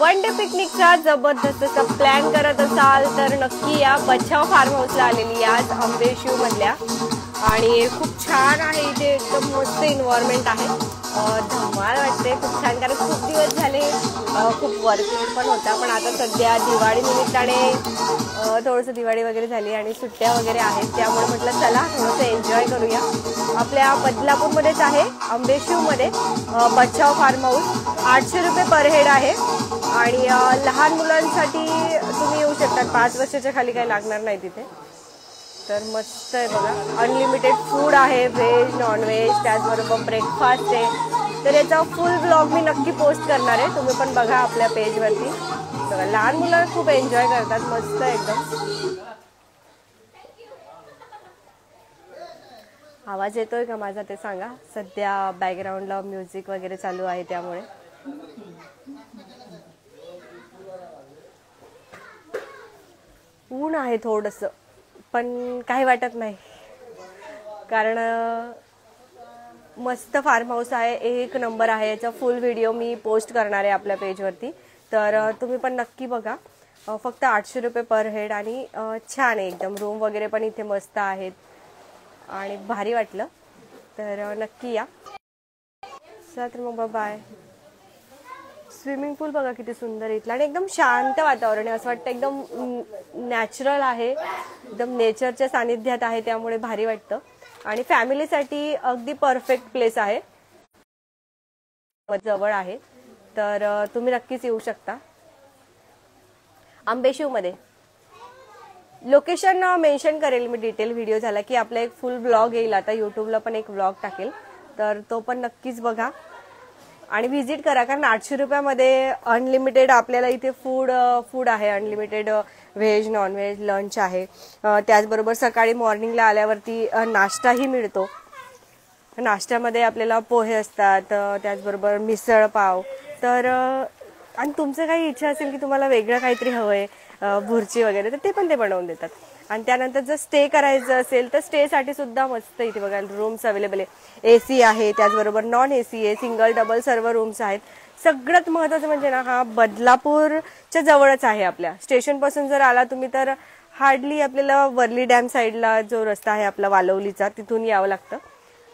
one day पिकनिकचा जबरदस्त असा plan करत असाल तर नक्की या बचाव फार्म हाऊसला आलेली आज आंबेशिव मधल्या आणि खूप छान आहे इथे एकदम मस्त एन्व्हायरमेंट आहे धमाल वाटते खूप छान कारण खूप दिवस झाले खूप वर्कलोड पण होता पण आता सध्या दिवाळी निमित्ताने थोडंसं दिवाळी वगैरे झाली आणि सुट्ट्या वगैरे आहेत त्यामुळे म्हटलं चला थोडंसं एन्जॉय करूया आपल्या बदलापूरमध्येच आहे आंबेशिवमध्ये बचाव फार्म हाऊस 800 रुपये पर हेड आहे आणि लहान मुलांसाठी तुम्ही येऊ शकता 5 वर्षाच्या खाली काही लागणार नाही तिथे तर मस्त आहे बघा अनलिमिटेड फूड आहे व्हेज नॉन व्हेज त्याचबरोबर ब्रेकफास्ट आहे तर याचा फुल ब्लॉग मी नक्की पोस्ट करणार आहे तुम्ही पण बघा आपल्या पेजवरती बघा लहान मुलं खूप एन्जॉय करतात मस्त एकदम आवाज येतोय का माझा ते सांगा सध्या बॅकग्राऊंडला म्युझिक वगैरे चालू आहे त्यामुळे ऊन आहे थोडंसं पण काही वाटत नाही कारण मस्त फार्म हाऊस आहे एक नंबर आहे याचा फुल व्हिडिओ मी पोस्ट करणार आहे आपल्या पेजवरती तर तुम्ही पण नक्की बघा फक्त 800 रुपये पर हेड आणि छान आहे एकदम रूम वगैरे पण इथे मस्त आहेत आणि भारी वाटलं तर नक्की या चला तर मग बाय स्विमिंग पूल बघा किती सुंदर इथलं आणि एकदम शांत वातावरण आहे असं वाटतं एकदम नॅचरल आहे एकदम नेचरच्या सानिध्यात आहे त्यामुळे भारी वाटतं आणि फॅमिलीसाठी अगदी परफेक्ट प्लेस आहे जवळ आहे तर तुम्ही नक्कीच येऊ शकता आंबेशिवमध्ये लोकेशन मेन्शन करेल मी डिटेल व्हिडिओ झाला की आपला एक फुल ब्लॉग येईल आता यूट्यूबला पण एक ब्लॉग टाकेल तर तो पण नक्कीच बघा आणि व्हिजिट करा कारण 800 रुपयामध्ये अनलिमिटेड आपल्याला इथे फूड आहे unlimited veg non veg lunch आहे त्याचबरोबर सकाळी मॉर्निंगला आल्यावरती नाश्ताही मिळतो नाश्त्यामध्ये आपल्याला पोहे असतात त्याचबरोबर मिसळ पाव तर आणि तुमचं काही इच्छा असेल की तुम्हाला वेगळं काहीतरी हवंय भुर्ची वगैरे तर ते पण ते बनवून देतात आणि त्यानंतर जर स्टे करायचं असेल तर स्टेसाठी सुद्धा मस्त इथे बघा रूम्स अवेलेबल आहे एसी आहे त्याचबरोबर नॉन एसी आहे सिंगल डबल सर्व रूम्स आहेत सगळ्यात महत्त्वाचं म्हणजे ना हा बदलापूरच्या जवळच आहे आपल्या स्टेशन पासून जर आला तुम्ही तर हार्डली आपल्याला वर्ली डॅम साईडला जो रस्ता आहे आपला वालवलीचा तिथून यावं लागतं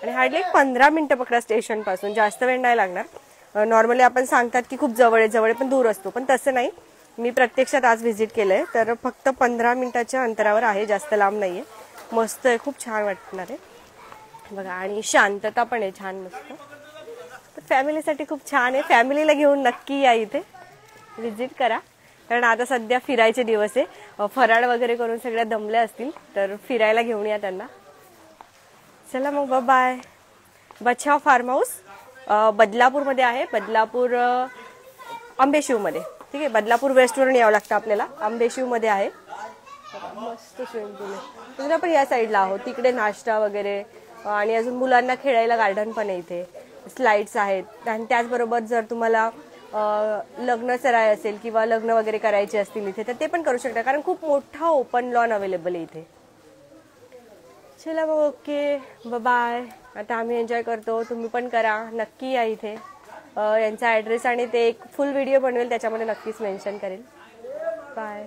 आणि हार्डली 15 मिनिटं पकडा स्टेशन पासून जास्त वेळ नाही लागणार नॉर्मली आपण सांगतात की खूप जवळ पण दूर असतो पण तसं नाही मी प्रत्यक्षात आज व्हिजिट केलंय तर फक्त 15 मिनिटाच्या अंतरावर आहे जास्त लांब नाहीये मस्त आहे खूप छान वाटणार आहे बघा आणि शांतता पण आहे छान मस्त तर फॅमिलीसाठी खूप छान आहे फॅमिलीला घेऊन नक्की या इथे व्हिजिट करा कारण आता सध्या फिरायचे दिवस आहे फराळ वगैरे करून सगळ्या दमल्या असतील तर फिरायला घेऊन या त्यांना चला मग बाय बचाव फार्म हाऊस बदलापूरमध्ये आहे बदलापूर आंबेशिवमध्ये ठीक आहे बदलापूर वेस्टवरून यावं लागतं आपल्याला आंबेशिवमध्ये आहे मस्त स्विमिंग पूल आहे तुम्ही पण या साईडला आहोत तिकडे नाश्ता वगैरे आणि अजून मुलांना खेळायला गार्डन पण आहे इथे स्लाइड्स आहेत आणि त्याचबरोबर जर तुम्हाला लग्न सराई असेल किंवा लग्न वगैरे करायचे असतील इथे तर ते पण करू शकता कारण खूप मोठा ओपन लॉन अवेलेबल आहे इथे चला मग ओके बाय आता आम्ही एन्जॉय करतो तुम्ही पण करा नक्की या इथे यांचा ॲड्रेस आणि ते एक फुल व्हिडिओ बनवेल त्याच्यामध्ये नक्कीच मेन्शन करेल बाय